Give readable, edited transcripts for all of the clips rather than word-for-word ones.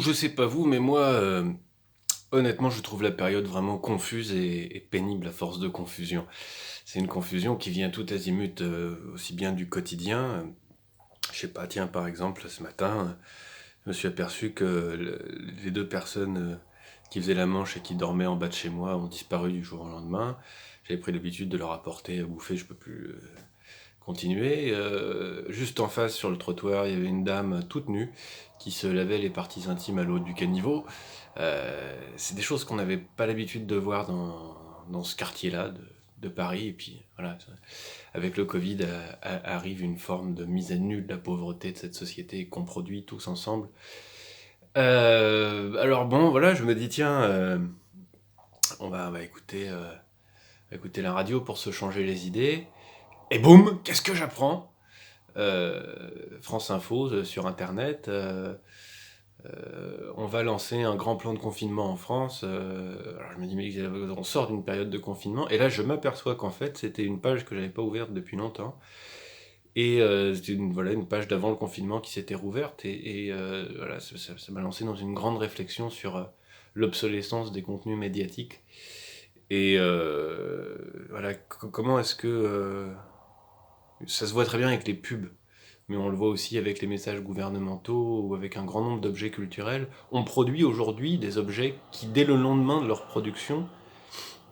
je sais pas vous, mais moi, honnêtement, je trouve la période vraiment confuse et pénible à force de confusion. C'est une confusion qui vient tout azimut, aussi bien du quotidien. Je sais pas, tiens, par exemple, ce matin, je me suis aperçu que les deux personnes qui faisaient la manche et qui dormaient en bas de chez moi ont disparu du jour au lendemain. J'avais pris l'habitude de leur apporter à bouffer, je peux plus continuer. Juste en face, sur le trottoir, il y avait une dame toute nue qui se lavait les parties intimes à l'eau du caniveau. C'est des choses qu'on n'avait pas l'habitude de voir dans ce quartier-là de Paris. Et puis voilà, avec le Covid arrive une forme de mise à nu de la pauvreté de cette société qu'on produit tous ensemble. Alors bon, voilà, je me dis tiens, on va écouter la radio pour se changer les idées. Et boum, qu'est-ce que j'apprends? France Info sur Internet, on va lancer un grand plan de confinement en France. Alors je me dis, mais on sort d'une période de confinement, et là je m'aperçois qu'en fait c'était une page que j'avais pas ouverte depuis longtemps. Et c'était voilà, une page d'avant le confinement qui s'était rouverte, et voilà, ça m'a lancé dans une grande réflexion sur l'obsolescence des contenus médiatiques. Et voilà, comment est-ce que ça se voit très bien avec les pubs, mais on le voit aussi avec les messages gouvernementaux ou avec un grand nombre d'objets culturels. On produit aujourd'hui des objets qui, dès le lendemain de leur production,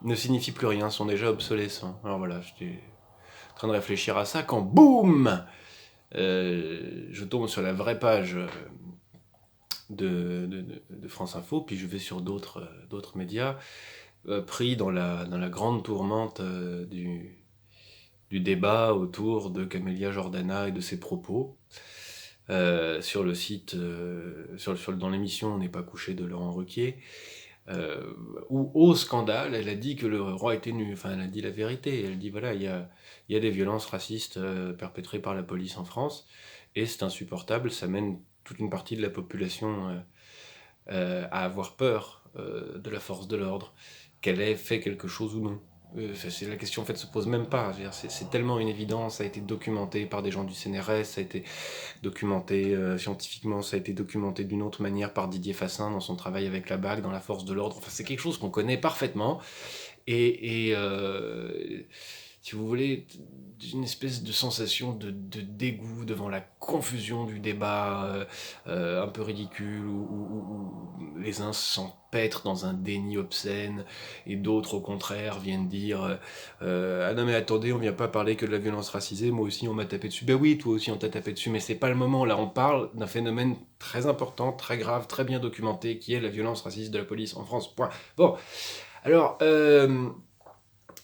ne signifient plus rien, sont déjà obsolescents. Alors voilà, j'étais en train de réfléchir à ça quand, boum, je tombe sur la vraie page de France Info, puis je vais sur d'autres médias, pris dans la grande tourmente du débat autour de Camélia Jordana et de ses propos. Sur le site, dans l'émission On n'est pas couché de Laurent Ruquier, où au scandale, elle a dit que le roi était nu. Enfin, elle a dit la vérité. Elle dit voilà, il y a des violences racistes perpétrées par la police en France, et c'est insupportable. Ça mène toute une partie de la population à avoir peur de la force de l'ordre, qu'elle ait fait quelque chose ou non. C'est la question en fait se pose même pas. Je veux dire, c'est tellement une évidence, ça a été documenté par des gens du CNRS, ça a été documenté scientifiquement, ça a été documenté d'une autre manière par Didier Fassin dans son travail avec la BAC, dans la force de l'ordre. Enfin, c'est quelque chose qu'on connaît parfaitement. Et si vous voulez, une espèce de sensation de dégoût devant la confusion du débat, un peu ridicule, où les uns s'empêtrent dans un déni obscène, et d'autres, au contraire, viennent dire ah non mais attendez, on vient pas parler que de la violence racisée, moi aussi on m'a tapé dessus. Ben oui, toi aussi on t'a tapé dessus, mais c'est pas le moment. Là, on parle d'un phénomène très important, très grave, très bien documenté, qui est la violence raciste de la police en France. Point. Bon, alors,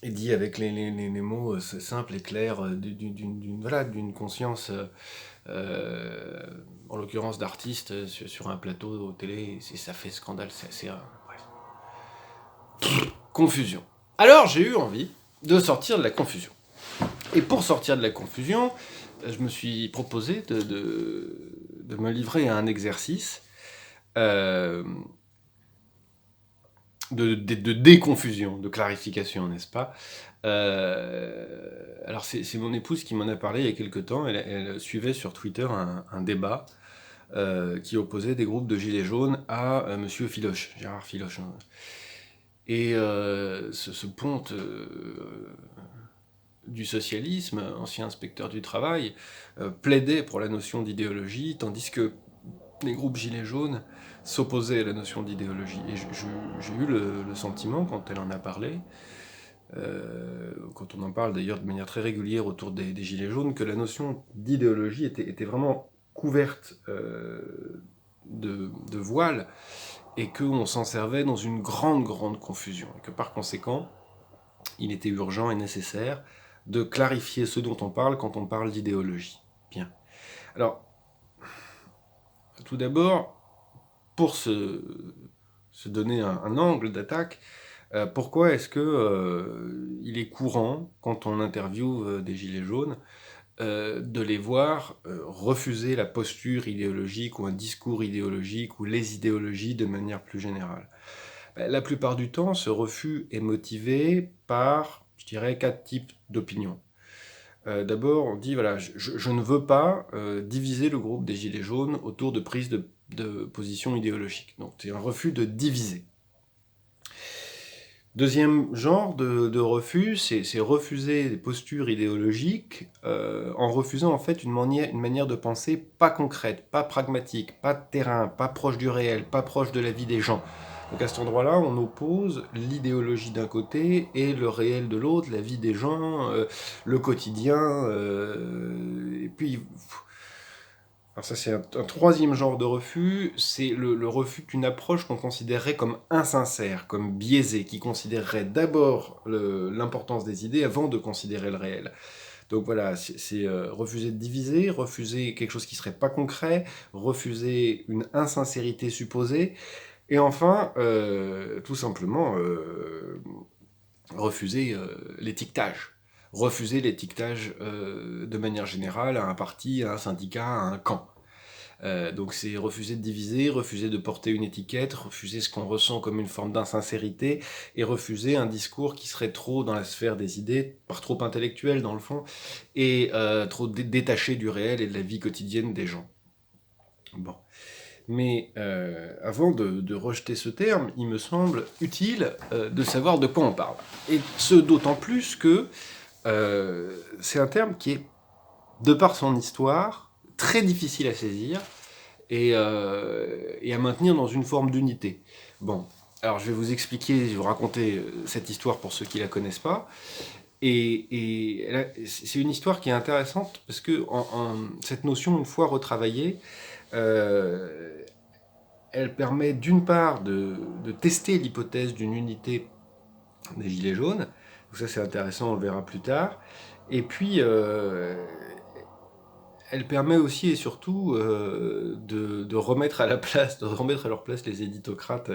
et dit avec les mots simples et clairs d'une conscience, en l'occurrence d'artiste, sur un plateau télé, ça fait scandale, bref. Confusion. Alors j'ai eu envie de sortir de la confusion. Et pour sortir de la confusion, je me suis proposé de me livrer à un exercice euh, de déconfusion, de clarification, n'est-ce pas? Alors c'est mon épouse qui m'en a parlé il y a quelque temps. Elle suivait sur Twitter un débat qui opposait des groupes de gilets jaunes à Monsieur Filoche, Gérard Filoche, hein. Et ce ponte du socialisme, ancien inspecteur du travail, plaidait pour la notion d'idéologie, tandis que les groupes gilets jaunes s'opposaient à la notion d'idéologie. Et j'ai eu le sentiment, quand elle en a parlé, quand on en parle d'ailleurs de manière très régulière autour des gilets jaunes, que la notion d'idéologie était vraiment couverte de voile, et qu'on s'en servait dans une grande, grande confusion. Et que par conséquent, il était urgent et nécessaire de clarifier ce dont on parle quand on parle d'idéologie. Bien. Alors, tout d'abord, pour se donner un angle d'attaque, pourquoi est-ce que il est courant, quand on interviewe des gilets jaunes, de les voir refuser la posture idéologique ou un discours idéologique ou les idéologies de manière plus générale? La plupart du temps, ce refus est motivé par, je dirais, 4 types d'opinions. D'abord, on dit, voilà, je ne veux pas diviser le groupe des Gilets jaunes autour de prises de position idéologique. Donc c'est un refus de diviser. Deuxième genre de refus, c'est refuser des postures idéologiques en refusant en fait une manière de penser pas concrète, pas pragmatique, pas de terrain, pas proche du réel, pas proche de la vie des gens. Donc à cet endroit-là, on oppose l'idéologie d'un côté et le réel de l'autre, la vie des gens, le quotidien, et puis... Alors ça c'est un troisième genre de refus, c'est le refus d'une approche qu'on considérerait comme insincère, comme biaisée, qui considérerait d'abord l'importance des idées avant de considérer le réel. Donc voilà, c'est refuser de diviser, refuser quelque chose qui serait pas concret, refuser une insincérité supposée, et enfin, tout simplement, refuser l'étiquetage. Refuser l'étiquetage de manière générale à un parti, à un syndicat, à un camp. Donc c'est refuser de diviser, refuser de porter une étiquette, refuser ce qu'on ressent comme une forme d'insincérité, et refuser un discours qui serait trop dans la sphère des idées, par trop intellectuel dans le fond, et trop détaché du réel et de la vie quotidienne des gens. Bon. Mais avant de rejeter ce terme, il me semble utile de savoir de quoi on parle. Et ce d'autant plus que c'est un terme qui est, de par son histoire, très difficile à saisir et à maintenir dans une forme d'unité. Bon, alors je vais vous expliquer, je vais vous raconter cette histoire pour ceux qui ne la connaissent pas. Et c'est une histoire qui est intéressante parce que cette notion, une fois retravaillée, elle permet d'une part de tester l'hypothèse d'une unité des Gilets jaunes. Donc ça c'est intéressant, on le verra plus tard. Et puis elle permet aussi et surtout de remettre à leur place les éditocrates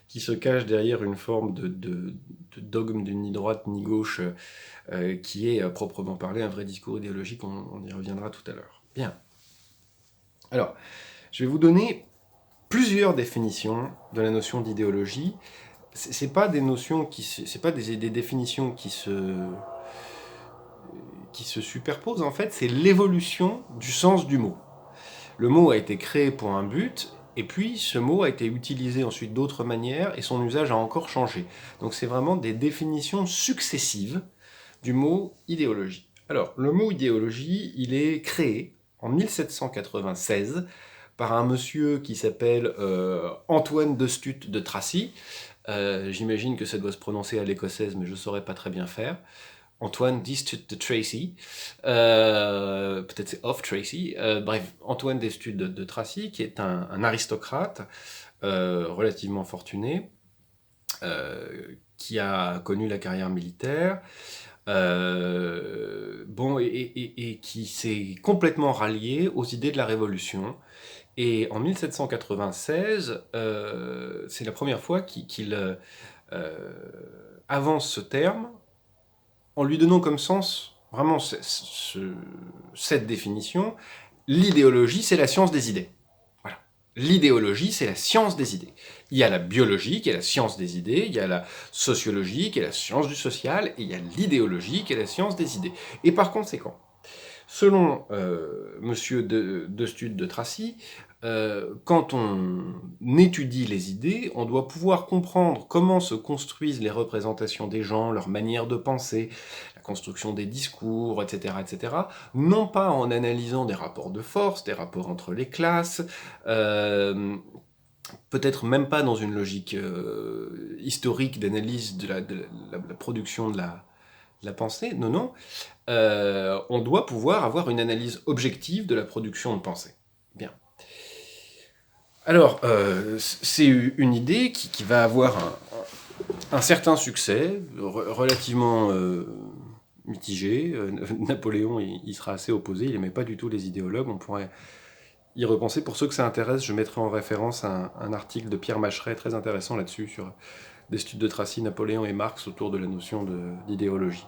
qui se cachent derrière une forme de dogme de ni droite ni gauche qui est à proprement parler un vrai discours idéologique, on y reviendra tout à l'heure. Bien. Alors, je vais vous donner plusieurs définitions de la notion d'idéologie. C'est pas des notions c'est pas des définitions qui se superposent, en fait, c'est l'évolution du sens du mot. Le mot a été créé pour un but, et puis ce mot a été utilisé ensuite d'autres manières, et son usage a encore changé. Donc c'est vraiment des définitions successives du mot idéologie. Alors, le mot idéologie, il est créé en 1796 par un monsieur qui s'appelle Antoine de Stutt de Tracy. J'imagine que ça doit se prononcer à l'écossaise, mais je ne saurais pas très bien faire. Antoine d'Estutt de Tracy, peut-être c'est Off Tracy, bref, Antoine d'Estutt de Tracy, qui est un aristocrate relativement fortuné, qui a connu la carrière militaire, et qui s'est complètement rallié aux idées de la Révolution. Et en 1796, c'est la première fois qu'il avance ce terme, en lui donnant comme sens vraiment cette définition: l'idéologie, c'est la science des idées. Voilà. L'idéologie, c'est la science des idées. Il y a la biologie, qui est la science des idées, il y a la sociologie, qui est la science du social, et il y a l'idéologie, qui est la science des idées. Et par conséquent, selon monsieur de Stutt de Tracy, quand on étudie les idées, on doit pouvoir comprendre comment se construisent les représentations des gens, leur manière de penser, la construction des discours, etc., non pas en analysant des rapports de force, des rapports entre les classes, peut-être même pas dans une logique historique d'analyse de la production de la pensée, non. On doit pouvoir avoir une analyse objective de la production de pensée. Bien. Alors, c'est une idée qui va avoir un certain succès, relativement mitigé. Napoléon, il sera assez opposé, il n'aimait pas du tout les idéologues, on pourrait y repenser. Pour ceux que ça intéresse, je mettrai en référence un article de Pierre Macheret très intéressant là-dessus, sur des études de Tracy, Napoléon et Marx autour de la notion d'idéologie.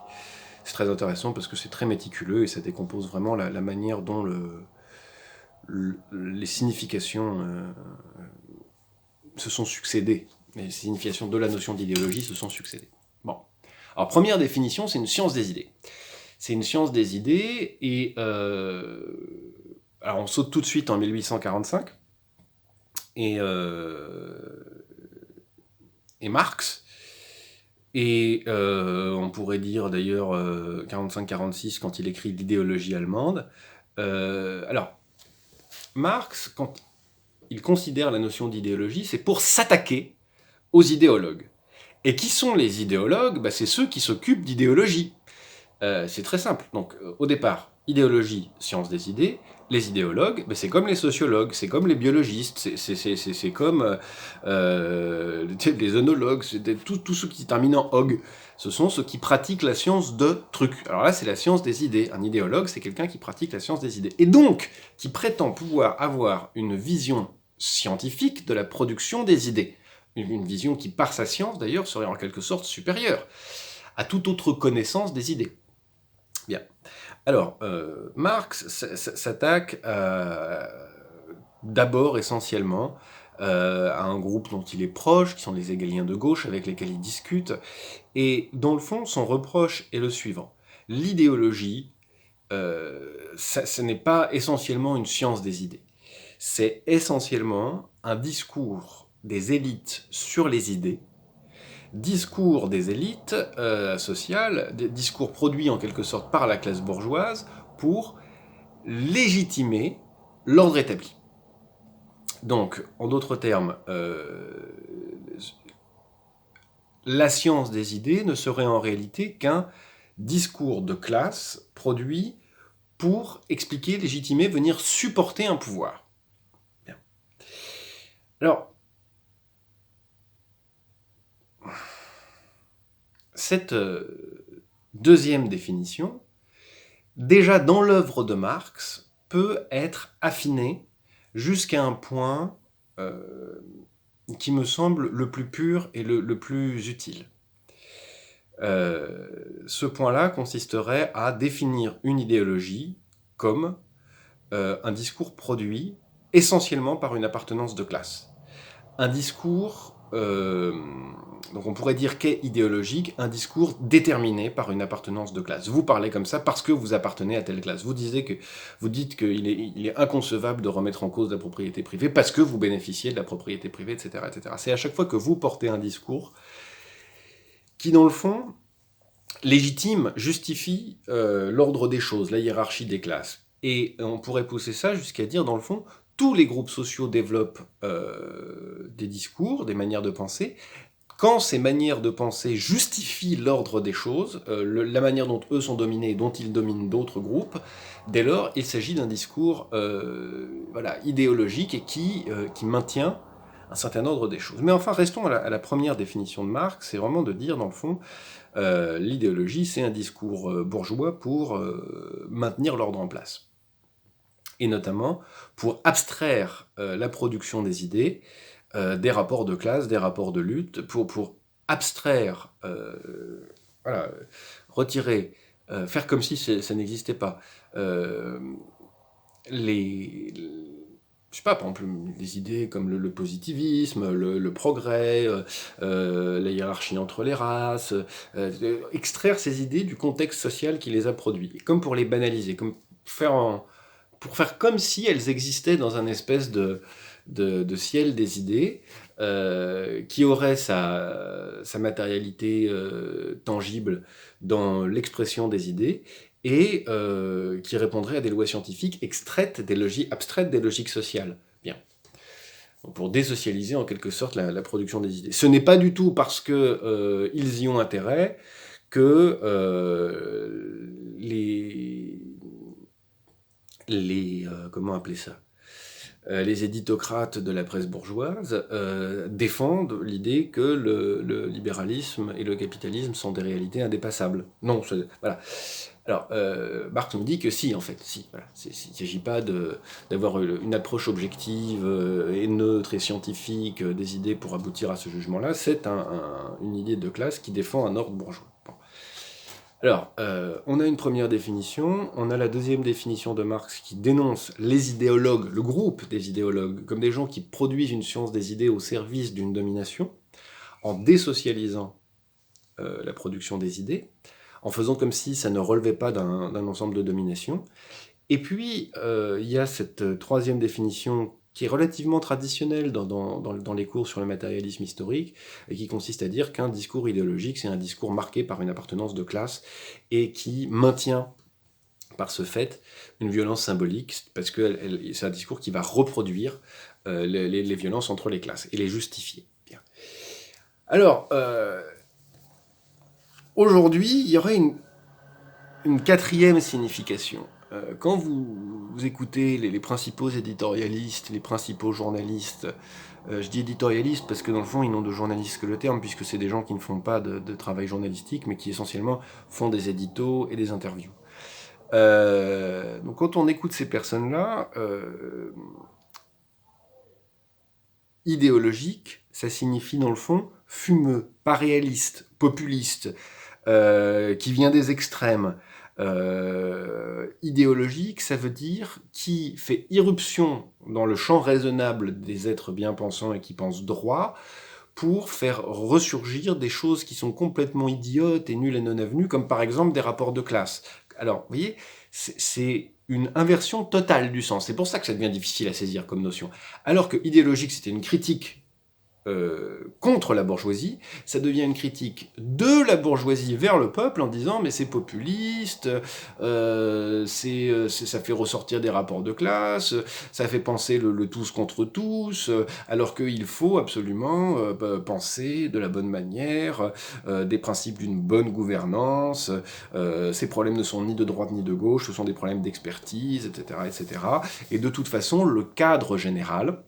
C'est très intéressant parce que c'est très méticuleux et ça décompose vraiment la manière dont les significations se sont succédées. Les significations de la notion d'idéologie se sont succédées. Bon. Alors, première définition, c'est une science des idées. C'est une science des idées et... alors, on saute tout de suite en 1845. et, et Marx. Et on pourrait dire d'ailleurs 45-46 quand il écrit l'idéologie allemande. Alors, Marx, quand il considère la notion d'idéologie, c'est pour s'attaquer aux idéologues. Et qui sont les idéologues? C'est ceux qui s'occupent d'idéologie. C'est très simple. Donc, au départ, idéologie, science des idées. Les idéologues, c'est comme les sociologues, c'est comme les biologistes, c'est comme les œnologues, tous ceux qui terminent en -og. Ce sont ceux qui pratiquent la science de trucs. Alors là, c'est la science des idées. Un idéologue, c'est quelqu'un qui pratique la science des idées. Et donc, qui prétend pouvoir avoir une vision scientifique de la production des idées. Une vision qui, par sa science, d'ailleurs, serait en quelque sorte supérieure à toute autre connaissance des idées. Bien. Alors, Marx s'attaque d'abord, essentiellement, à un groupe dont il est proche, qui sont les hégéliens de gauche, avec lesquels il discute. Et dans le fond, son reproche est le suivant. L'idéologie, ce n'est pas essentiellement une science des idées. C'est essentiellement un discours des élites sur les idées, discours des élites sociales, discours produits en quelque sorte par la classe bourgeoise pour légitimer l'ordre établi. Donc, en d'autres termes, la science des idées ne serait en réalité qu'un discours de classe produit pour expliquer, légitimer, venir supporter un pouvoir. Bien. Alors, cette deuxième définition, déjà dans l'œuvre de Marx, peut être affinée jusqu'à un point qui me semble le plus pur et le plus utile. Ce point-là consisterait à définir une idéologie comme un discours produit essentiellement par une appartenance de classe. Un discours, donc on pourrait dire qu'est idéologique, un discours déterminé par une appartenance de classe. Vous parlez comme ça parce que vous appartenez à telle classe. Vous dites qu'il est inconcevable de remettre en cause la propriété privée parce que vous bénéficiez de la propriété privée, etc., etc. C'est à chaque fois que vous portez un discours qui, dans le fond, légitime, justifie l'ordre des choses, la hiérarchie des classes. Et on pourrait pousser ça jusqu'à dire, dans le fond, tous les groupes sociaux développent des discours, des manières de penser. Quand ces manières de penser justifient l'ordre des choses, la manière dont eux sont dominés et dont ils dominent d'autres groupes, dès lors, il s'agit d'un discours idéologique et qui maintient un certain ordre des choses. Mais enfin, restons à la première définition de Marx, c'est vraiment de dire, dans le fond, l'idéologie, c'est un discours bourgeois pour maintenir l'ordre en place. Et notamment pour abstraire la production des idées des rapports de classe, des rapports de lutte, pour abstraire, retirer, faire comme si ça n'existait pas. Je sais pas, par exemple, des idées comme le positivisme, le progrès, la hiérarchie entre les races, extraire ces idées du contexte social qui les a produits, comme pour les banaliser, pour faire comme si elles existaient dans un espèce de ciel des idées, qui aurait sa matérialité tangible dans l'expression des idées, et qui répondrait à des lois scientifiques abstraites des logiques sociales. Bien. Donc, pour désocialiser en quelque sorte la production des idées. Ce n'est pas du tout parce que ils y ont intérêt que comment appeler ça, les éditocrates de la presse bourgeoise défendent l'idée que le libéralisme et le capitalisme sont des réalités indépassables. Non, voilà. Alors, Marx nous dit que si, en fait, si. Voilà. Il ne s'agit pas d'avoir une approche objective et neutre et scientifique des idées pour aboutir à ce jugement-là. C'est une idée de classe qui défend un ordre bourgeois. Bon. Alors, on a une première définition, on a la deuxième définition de Marx qui dénonce les idéologues, le groupe des idéologues, comme des gens qui produisent une science des idées au service d'une domination, en désocialisant la production des idées, en faisant comme si ça ne relevait pas d'un ensemble de domination. Et puis, il y a cette troisième définition qui est relativement traditionnel dans les cours sur le matérialisme historique, et qui consiste à dire qu'un discours idéologique, c'est un discours marqué par une appartenance de classe, et qui maintient par ce fait une violence symbolique, parce que c'est un discours qui va reproduire les violences entre les classes, et les justifier. Bien. Alors, aujourd'hui, il y aurait une quatrième signification. Quand vous écoutez les principaux éditorialistes, les principaux journalistes, je dis éditorialistes parce que dans le fond, ils n'ont de journalistes que le terme, puisque c'est des gens qui ne font pas de travail journalistique, mais qui essentiellement font des éditos et des interviews. Donc quand on écoute ces personnes-là, idéologique, ça signifie dans le fond fumeux, pas réaliste, populiste, qui vient des extrêmes. Idéologique, ça veut dire qui fait irruption dans le champ raisonnable des êtres bien pensants et qui pensent droit, pour faire ressurgir des choses qui sont complètement idiotes et nulles et non avenues, comme par exemple des rapports de classe. Alors, vous voyez, c'est une inversion totale du sens. C'est pour ça que ça devient difficile à saisir comme notion. Alors que idéologique, c'était une critique contre la bourgeoisie, ça devient une critique de la bourgeoisie vers le peuple en disant mais c'est populiste, ça fait ressortir des rapports de classe, ça fait penser le tous contre tous, alors qu'il faut absolument penser de la bonne manière, des principes d'une bonne gouvernance, ces problèmes ne sont ni de droite ni de gauche, ce sont des problèmes d'expertise, etc., etc. Et de toute façon, le cadre général,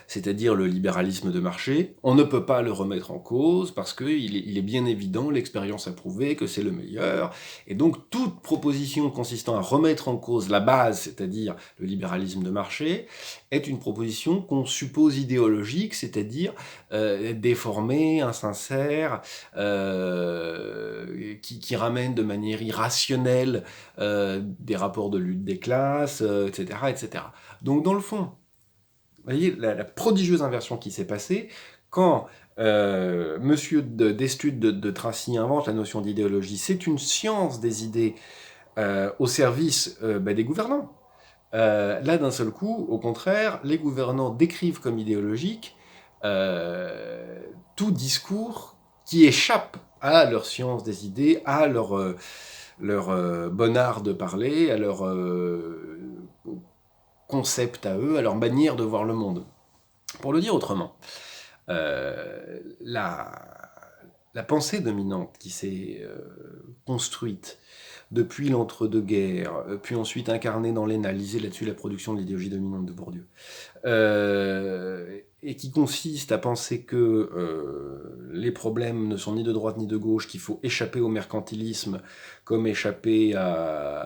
c'est-à-dire le libéralisme de marché, on ne peut pas le remettre en cause parce qu'il est bien évident, l'expérience a prouvé que c'est le meilleur, et donc toute proposition consistant à remettre en cause la base, c'est-à-dire le libéralisme de marché, est une proposition qu'on suppose idéologique, c'est-à-dire déformée, insincère, qui ramène de manière irrationnelle des rapports de lutte des classes, etc., etc. Donc dans le fond, vous voyez la prodigieuse inversion qui s'est passée quand monsieur d'Estude de Tracy invente la notion d'idéologie. C'est une science des idées au service des gouvernants. Là, d'un seul coup, au contraire, les gouvernants décrivent comme idéologique tout discours qui échappe à leur science des idées, à leur bon art de parler, à leur concept à eux, à leur manière de voir le monde. Pour le dire autrement, la pensée dominante qui s'est construite depuis l'entre-deux-guerres, puis ensuite incarnée dans l'ENA, lisez là-dessus la production de l'idéologie dominante de Bourdieu, et qui consiste à penser que les problèmes ne sont ni de droite ni de gauche, qu'il faut échapper au mercantilisme comme échapper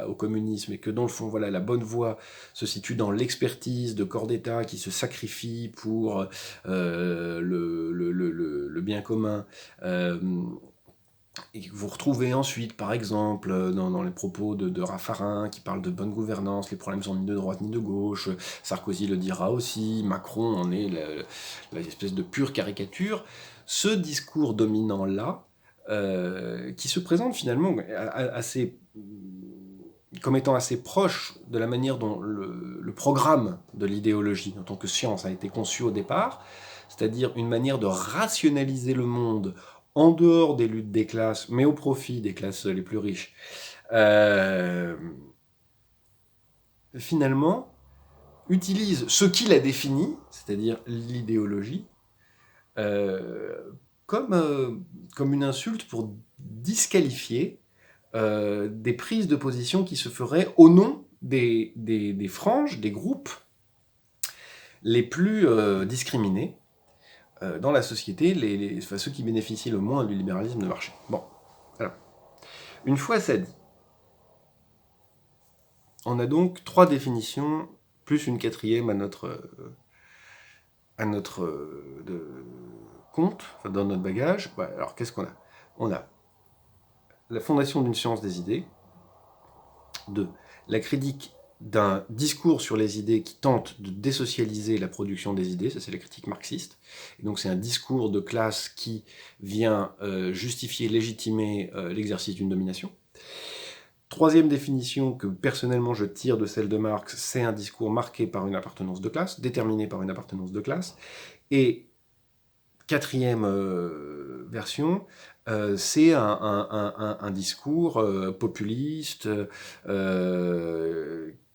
au communisme, et que dans le fond, voilà, la bonne voie se situe dans l'expertise de corps d'État qui se sacrifient pour le bien commun. Et vous retrouvez ensuite, par exemple, dans les propos de Raffarin, qui parle de bonne gouvernance, les problèmes sont ni de droite ni de gauche, Sarkozy le dira aussi, Macron en est l'espèce de pure caricature. Ce discours dominant-là, qui se présente finalement comme étant assez proche de la manière dont le programme de l'idéologie en tant que science a été conçu au départ, c'est-à-dire une manière de rationaliser le monde en dehors des luttes des classes, mais au profit des classes les plus riches, finalement, utilise ce qu'il a défini, c'est-à-dire l'idéologie, comme une insulte pour disqualifier des prises de position qui se feraient au nom des franges, des groupes les plus discriminés dans la société, ceux qui bénéficient le moins du libéralisme de marché. Bon, alors, une fois ça dit, on a donc 3 définitions, plus une quatrième à notre compte, enfin, dans notre bagage. Ouais, alors, qu'est-ce qu'on a ? On a la fondation d'une science des idées, 2. La critique d'un discours sur les idées qui tente de désocialiser la production des idées, ça c'est la critique marxiste, et donc c'est un discours de classe qui vient justifier, légitimer l'exercice d'une domination. Troisième définition que personnellement je tire de celle de Marx, c'est un discours marqué par une appartenance de classe, déterminé par une appartenance de classe. Et quatrième version, c'est un discours populiste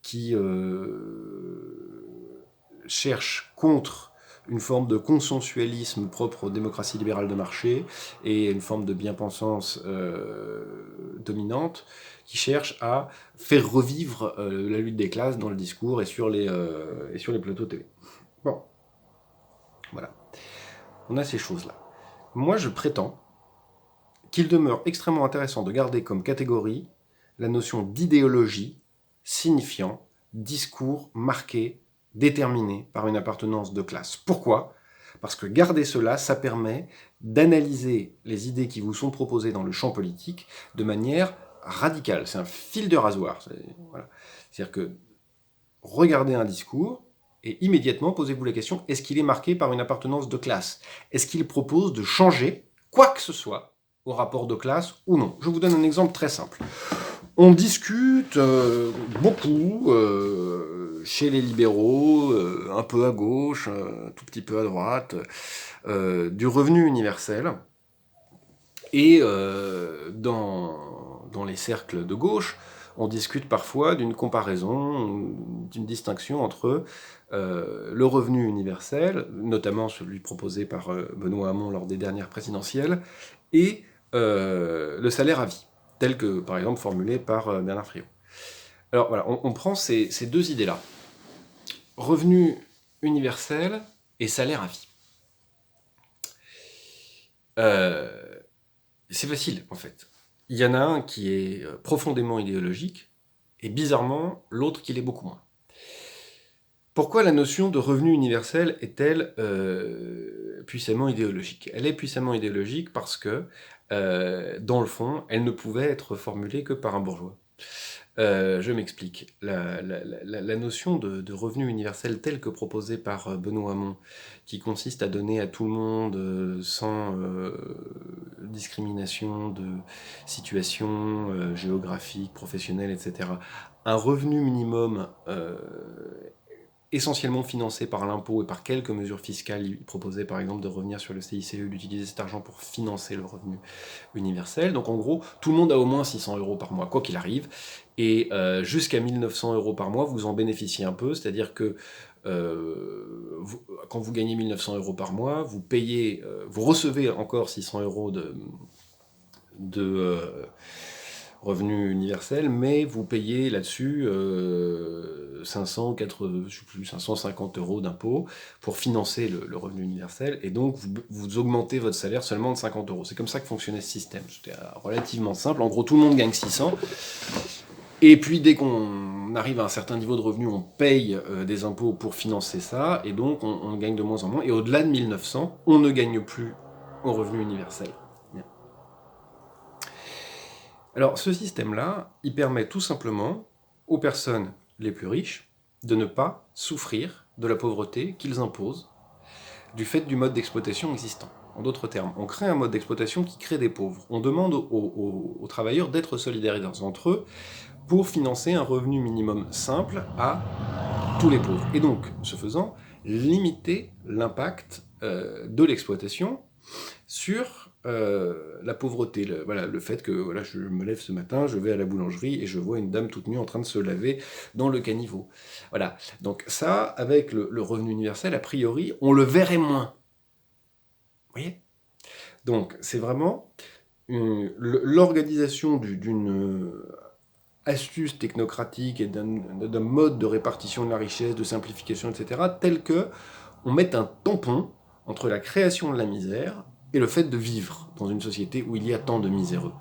qui cherche contre une forme de consensualisme propre aux démocraties libérales de marché et une forme de bien-pensance dominante qui cherche à faire revivre la lutte des classes dans le discours et sur les plateaux télé. Bon, voilà. On a ces choses-là. Moi, je prétends qu'il demeure extrêmement intéressant de garder comme catégorie la notion d'idéologie signifiant discours marqué, déterminé par une appartenance de classe. Pourquoi ? Parce que garder cela, ça permet d'analyser les idées qui vous sont proposées dans le champ politique de manière radicale. C'est un fil de rasoir. Voilà. C'est-à-dire que regardez un discours, et immédiatement, posez-vous la question, est-ce qu'il est marqué par une appartenance de classe ? Est-ce qu'il propose de changer quoi que ce soit au rapport de classe ou non ? Je vous donne un exemple très simple. On discute beaucoup chez les libéraux, un peu à gauche, un tout petit peu à droite, du revenu universel. Et dans les cercles de gauche, on discute parfois d'une comparaison, d'une distinction entre le revenu universel, notamment celui proposé par Benoît Hamon lors des dernières présidentielles, et le salaire à vie, tel que, par exemple, formulé par Bernard Friot. Alors voilà, on prend ces deux idées-là. Revenu universel et salaire à vie. C'est facile, en fait. Il y en a un qui est profondément idéologique, et bizarrement, l'autre qui l'est beaucoup moins. Pourquoi la notion de revenu universel est-elle puissamment idéologique ? Elle est puissamment idéologique parce que, dans le fond, elle ne pouvait être formulée que par un bourgeois. Je m'explique. La notion de revenu universel telle que proposée par Benoît Hamon, qui consiste à donner à tout le monde, sans discrimination de situation géographique, professionnelle, etc., un revenu minimum essentiellement financé par l'impôt et par quelques mesures fiscales. Il proposait par exemple de revenir sur le CICE, d'utiliser cet argent pour financer le revenu universel. Donc en gros, tout le monde a au moins 600 € par mois, quoi qu'il arrive. Et jusqu'à 1 900 € par mois, vous en bénéficiez un peu, c'est-à-dire que quand vous gagnez 1 900 € par mois, vous payez, vous recevez encore 600 € de revenu universel, mais vous payez là-dessus 550 € d'impôts pour financer le revenu universel, et donc vous augmentez votre salaire seulement de 50 €. C'est comme ça que fonctionnait ce système. C'était relativement simple. En gros, tout le monde gagne 600. Et puis dès qu'on arrive à un certain niveau de revenu, on paye des impôts pour financer ça, et donc on gagne de moins en moins. Et au-delà de 1900, on ne gagne plus au revenu universel. Bien. Alors ce système-là, il permet tout simplement aux personnes les plus riches de ne pas souffrir de la pauvreté qu'ils imposent du fait du mode d'exploitation existant. En d'autres termes, on crée un mode d'exploitation qui crée des pauvres. On demande aux travailleurs d'être solidaires entre eux pour financer un revenu minimum simple à tous les pauvres. Et donc, ce faisant, limiter l'impact de l'exploitation sur la pauvreté. Le fait que je me lève ce matin, je vais à la boulangerie et je vois une dame toute nue en train de se laver dans le caniveau. Voilà. Donc ça, avec le revenu universel, a priori, on le verrait moins. Vous voyez ? Donc, c'est vraiment l'organisation d'une astuce technocratique et d'un mode de répartition de la richesse, de simplification, etc., tel que on met un tampon entre la création de la misère et le fait de vivre dans une société où il y a tant de miséreux.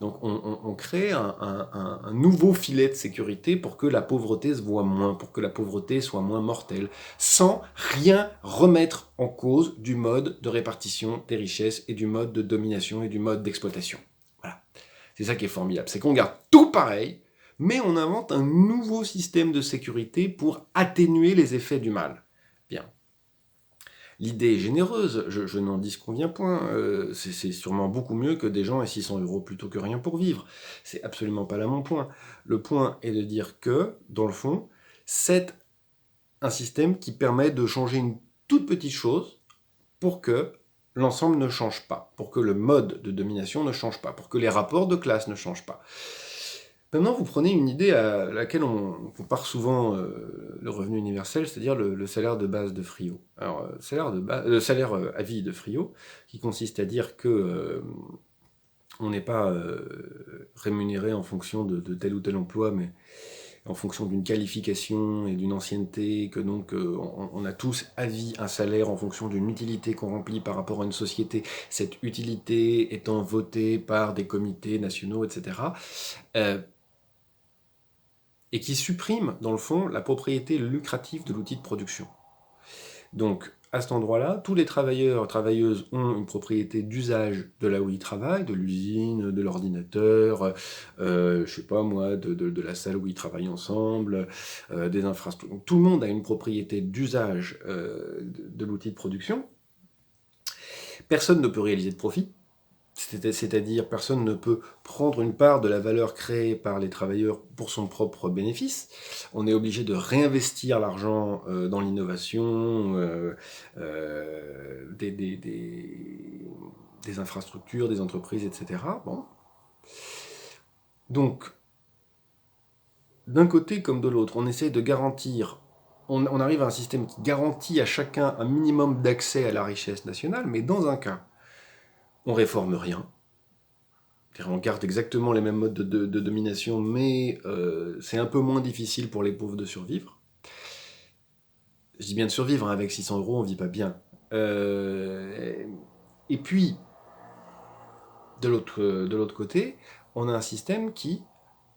Donc on crée un nouveau filet de sécurité pour que la pauvreté se voit moins, pour que la pauvreté soit moins mortelle, sans rien remettre en cause du mode de répartition des richesses et du mode de domination et du mode d'exploitation. Voilà. C'est ça qui est formidable, c'est qu'on garde tout pareil, mais on invente un nouveau système de sécurité pour atténuer les effets du mal. Bien. L'idée est généreuse, je n'en disconviens point. C'est sûrement beaucoup mieux que des gens aient 600 € plutôt que rien pour vivre. C'est absolument pas là mon point. Le point est de dire que, dans le fond, c'est un système qui permet de changer une toute petite chose pour que l'ensemble ne change pas, pour que le mode de domination ne change pas, pour que les rapports de classe ne changent pas. Maintenant, vous prenez une idée à laquelle on compare souvent le revenu universel, c'est-à-dire le salaire de base de Friot. Alors, le salaire à vie de Friot, qui consiste à dire que on n'est pas rémunéré en fonction de tel ou tel emploi, mais en fonction d'une qualification et d'une ancienneté, que donc on a tous à vie un salaire en fonction d'une utilité qu'on remplit par rapport à une société, cette utilité étant votée par des comités nationaux, etc. Et qui supprime, dans le fond, la propriété lucrative de l'outil de production. Donc, à cet endroit-là, tous les travailleurs et travailleuses ont une propriété d'usage de là où ils travaillent, de l'usine, de l'ordinateur, je sais pas moi, de la salle où ils travaillent ensemble, des infrastructures. Tout le monde a une propriété d'usage de l'outil de production. Personne ne peut réaliser de profit. C'est-à-dire, personne ne peut prendre une part de la valeur créée par les travailleurs pour son propre bénéfice. On est obligé de réinvestir l'argent dans l'innovation, des infrastructures, des entreprises, etc. Bon. Donc, d'un côté comme de l'autre, on essaie de garantir, on arrive à un système qui garantit à chacun un minimum d'accès à la richesse nationale, mais dans un cas, on réforme rien. On garde exactement les mêmes modes de domination, mais c'est un peu moins difficile pour les pauvres de survivre. Je dis bien de survivre, hein, avec 600 €, on vit pas bien. Et puis, de l'autre côté, on a un système qui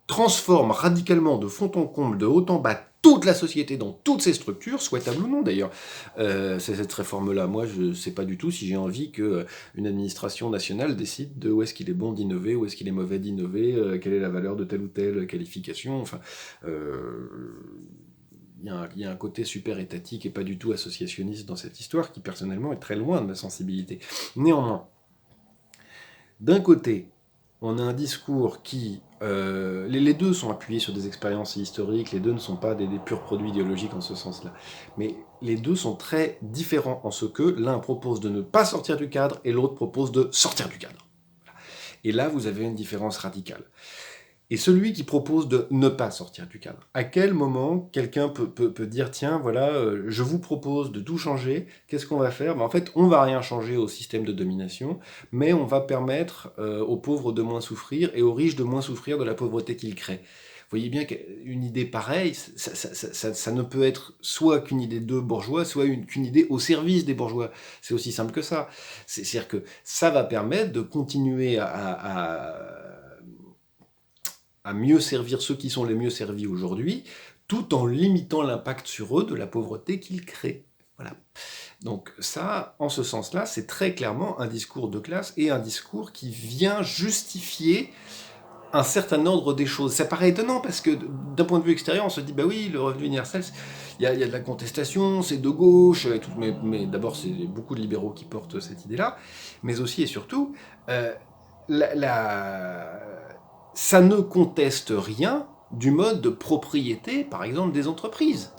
transforme radicalement de fond en comble, de haut en bas, toute la société dans toutes ses structures, souhaitable ou non d'ailleurs. C'est cette réforme-là. Moi, je ne sais pas du tout si j'ai envie qu'une administration nationale décide de où est-ce qu'il est bon d'innover, où est-ce qu'il est mauvais d'innover, quelle est la valeur de telle ou telle qualification. Enfin, il y a un côté super étatique et pas du tout associationniste dans cette histoire qui, personnellement, est très loin de ma sensibilité. Néanmoins, d'un côté, on a un discours qui... les deux sont appuyés sur des expériences historiques, les deux ne sont pas des purs produits idéologiques en ce sens-là. Mais les deux sont très différents en ce que l'un propose de ne pas sortir du cadre et l'autre propose de sortir du cadre. Et là, vous avez une différence radicale. Et celui qui propose de ne pas sortir du cadre, à quel moment quelqu'un peut dire, tiens, voilà, je vous propose de tout changer, qu'est-ce qu'on va faire? En fait, on va rien changer au système de domination, mais on va permettre aux pauvres de moins souffrir et aux riches de moins souffrir de la pauvreté qu'ils créent. Vous voyez bien qu'une idée pareille, ça ne peut être soit qu'une idée de bourgeois, soit qu'une idée au service des bourgeois. C'est aussi simple que ça. C'est-à-dire que ça va permettre de continuer à mieux servir ceux qui sont les mieux servis aujourd'hui, tout en limitant l'impact sur eux de la pauvreté qu'ils créent. Voilà. Donc ça, en ce sens-là, c'est très clairement un discours de classe et un discours qui vient justifier un certain ordre des choses. Ça paraît étonnant parce que d'un point de vue extérieur, on se dit, bah oui, le revenu universel, il y a de la contestation, c'est de gauche, et tout, mais d'abord, c'est beaucoup de libéraux qui portent cette idée-là, mais aussi et surtout, ça ne conteste rien du mode de propriété, par exemple, des entreprises,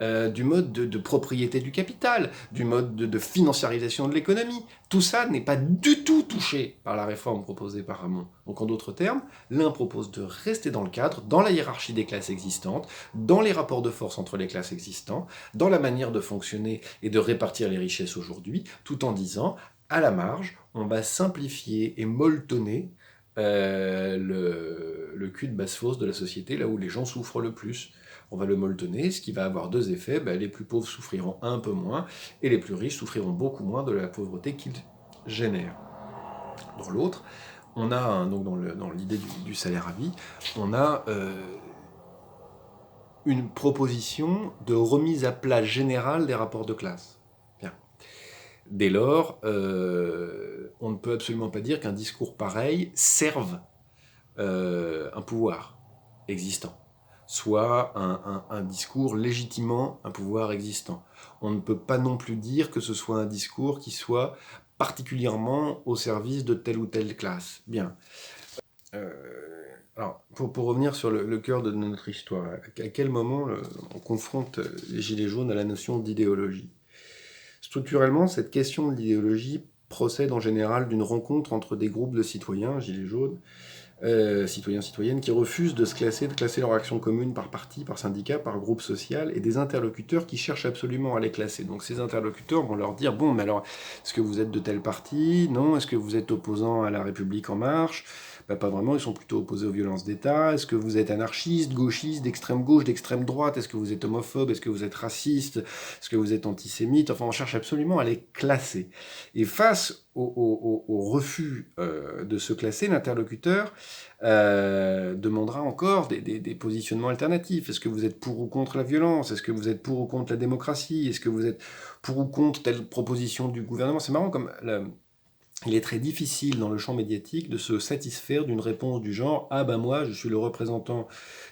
du mode de propriété du capital, du mode de financiarisation de l'économie. Tout ça n'est pas du tout touché par la réforme proposée par Hamon. Donc en d'autres termes, l'un propose de rester dans le cadre, dans la hiérarchie des classes existantes, dans les rapports de force entre les classes existantes, dans la manière de fonctionner et de répartir les richesses aujourd'hui, tout en disant, à la marge, on va simplifier et molletonner le cul de basse-fosse de la société, là où les gens souffrent le plus. On va le molletonner, ce qui va avoir deux effets. Les plus pauvres souffriront un peu moins, et les plus riches souffriront beaucoup moins de la pauvreté qu'ils génèrent. Dans l'autre, on a, donc dans l'idée du salaire à vie, on a une proposition de remise à plat générale des rapports de classe. Bien. Dès lors, on ne peut absolument pas dire qu'un discours pareil serve un pouvoir existant, soit un discours légitimant un pouvoir existant. on ne peut pas non plus dire que ce soit un discours qui soit particulièrement au service de telle ou telle classe. Bien. Alors, pour revenir sur le cœur de notre histoire, à quel moment on confronte les Gilets jaunes à la notion d'idéologie? Structurellement, cette question de l'idéologie procède en général d'une rencontre entre des groupes de citoyens, Gilets jaunes, citoyens-citoyennes, qui refusent de classer leur action commune par parti, par syndicat, par groupe social, et des interlocuteurs qui cherchent absolument à les classer. Donc ces interlocuteurs vont leur dire, bon, mais alors, est-ce que vous êtes de tel parti? Non. Est-ce que vous êtes opposant à la République en marche? Bah, pas vraiment, ils sont plutôt opposés aux violences d'État. Est-ce que vous êtes anarchiste, gauchiste, d'extrême gauche, d'extrême droite? Est-ce que vous êtes homophobe? Est-ce que vous êtes raciste? Est-ce que vous êtes antisémite? Enfin, on cherche absolument à les classer. Et face au refus de se classer, l'interlocuteur demandera encore des positionnements alternatifs. Est-ce que vous êtes pour ou contre la violence? Est-ce que vous êtes pour ou contre la démocratie? Est-ce que vous êtes pour ou contre telle proposition du gouvernement? C'est marrant comme il est très difficile dans le champ médiatique de se satisfaire d'une réponse du genre « Ah ben moi, je suis le représentant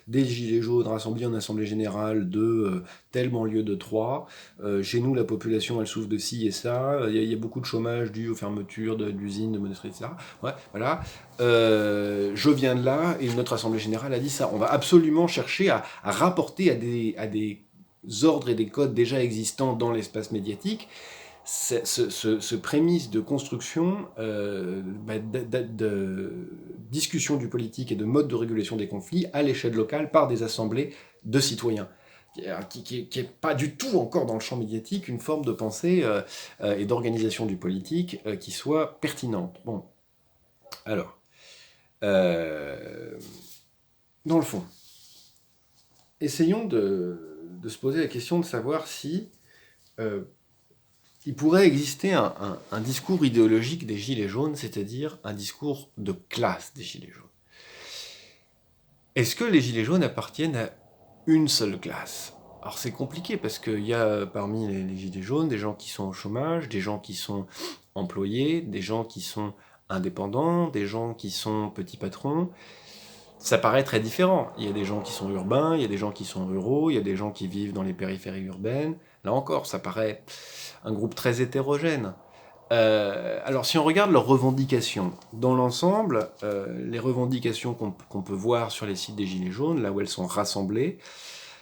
des Gilets jaunes rassemblés en Assemblée Générale de telle banlieue de Troyes. Chez nous, la population, elle souffre de ci et ça. Il y a beaucoup de chômage dû aux fermetures d'usines, de menuiseries, etc. Ouais, voilà. Je viens de là et notre Assemblée Générale a dit ça. On va absolument chercher à rapporter à des ordres et des codes déjà existants dans l'espace médiatique ce prémisse de construction, de discussion du politique et de mode de régulation des conflits à l'échelle locale par des assemblées de citoyens, qui est pas du tout encore dans le champ médiatique une forme de pensée et d'organisation du politique qui soit pertinente. Bon, alors, dans le fond, essayons de se poser la question de savoir si il pourrait exister un discours idéologique des Gilets jaunes, c'est-à-dire un discours de classe des Gilets jaunes. Est-ce que les Gilets jaunes appartiennent à une seule classe? Alors c'est compliqué parce qu'il y a parmi les Gilets jaunes des gens qui sont au chômage, des gens qui sont employés, des gens qui sont indépendants, des gens qui sont petits patrons. Ça paraît très différent. Il y a des gens qui sont urbains, il y a des gens qui sont ruraux, il y a des gens qui vivent dans les périphéries urbaines. Là encore, ça paraît un groupe très hétérogène. Alors si on regarde leurs revendications, dans l'ensemble, les revendications qu'on peut voir sur les sites des Gilets jaunes, là où elles sont rassemblées,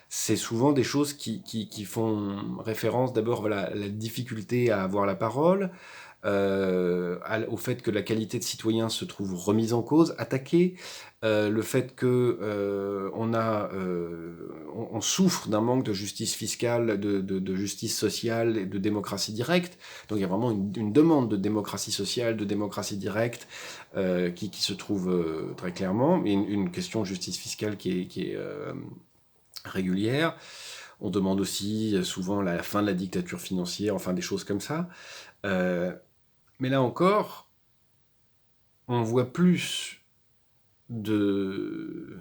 c'est souvent des choses qui font référence d'abord à la difficulté à avoir la parole, au fait que la qualité de citoyen se trouve remise en cause, attaquée, le fait que on souffre d'un manque de justice fiscale, de justice sociale et de démocratie directe. Donc il y a vraiment une demande de démocratie sociale, de démocratie directe qui se trouve très clairement, et une question de justice fiscale qui est régulière. On demande aussi souvent la fin de la dictature financière, enfin des choses comme ça. Mais là encore, on voit plus de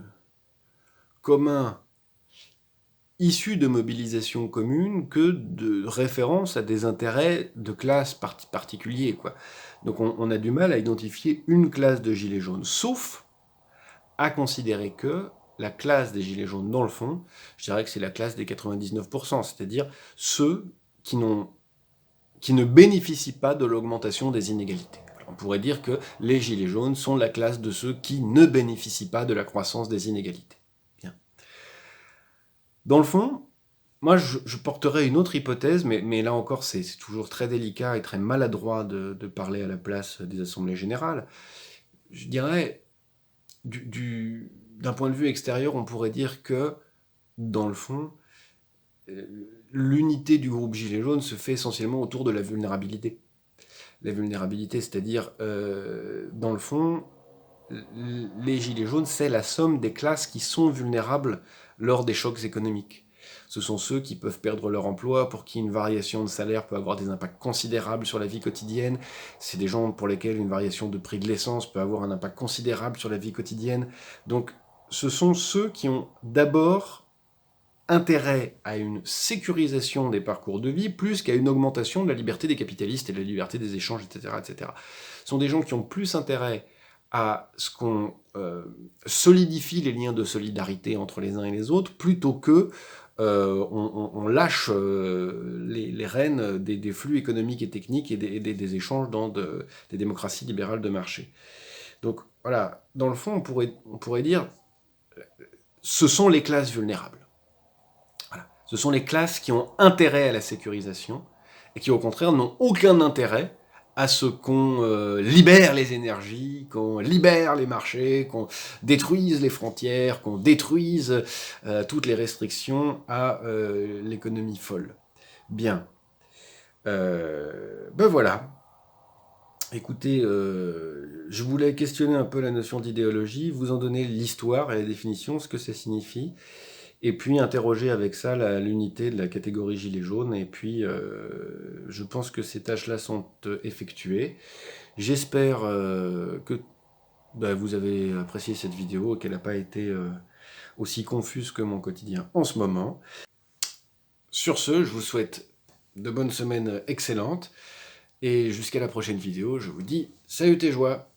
communs issus de mobilisations communes que de références à des intérêts de classe particuliers, quoi. Donc on a du mal à identifier une classe de gilets jaunes, sauf à considérer que la classe des gilets jaunes, dans le fond, je dirais que c'est la classe des 99%, c'est-à-dire ceux qui ne bénéficient pas de l'augmentation des inégalités. Alors, on pourrait dire que les gilets jaunes sont la classe de ceux qui ne bénéficient pas de la croissance des inégalités. Bien. Dans le fond, moi je porterais une autre hypothèse, mais là encore c'est toujours très délicat et très maladroit de parler à la place des assemblées générales. Je dirais, d'un point de vue extérieur, on pourrait dire que, dans le fond, l'unité du groupe Gilets jaunes se fait essentiellement autour de la vulnérabilité. La vulnérabilité, c'est-à-dire, dans le fond, les Gilets jaunes, c'est la somme des classes qui sont vulnérables lors des chocs économiques. Ce sont ceux qui peuvent perdre leur emploi, pour qui une variation de salaire peut avoir des impacts considérables sur la vie quotidienne. C'est des gens pour lesquels une variation de prix de l'essence peut avoir un impact considérable sur la vie quotidienne. Donc, ce sont ceux qui ont d'abord intérêt à une sécurisation des parcours de vie, plus qu'à une augmentation de la liberté des capitalistes et de la liberté des échanges, etc., etc. Ce sont des gens qui ont plus intérêt à ce qu'on solidifie les liens de solidarité entre les uns et les autres, plutôt que on lâche les rênes des flux économiques et techniques et des échanges dans des démocraties libérales de marché. Donc voilà, dans le fond, on pourrait dire, ce sont les classes vulnérables. Voilà. Ce sont les classes qui ont intérêt à la sécurisation et qui, au contraire, n'ont aucun intérêt à ce qu'on libère les énergies, qu'on libère les marchés, qu'on détruise les frontières, qu'on détruise toutes les restrictions à l'économie folle. Bien. Ben voilà. Écoutez, je voulais questionner un peu la notion d'idéologie, vous en donner l'histoire et la définition, ce que ça signifie, et puis interroger avec ça l'unité de la catégorie gilet jaune, et puis je pense que ces tâches-là sont effectuées. J'espère que vous avez apprécié cette vidéo et qu'elle n'a pas été aussi confuse que mon quotidien en ce moment. Sur ce, je vous souhaite de bonnes semaines excellentes, et jusqu'à la prochaine vidéo, je vous dis salut tes joies!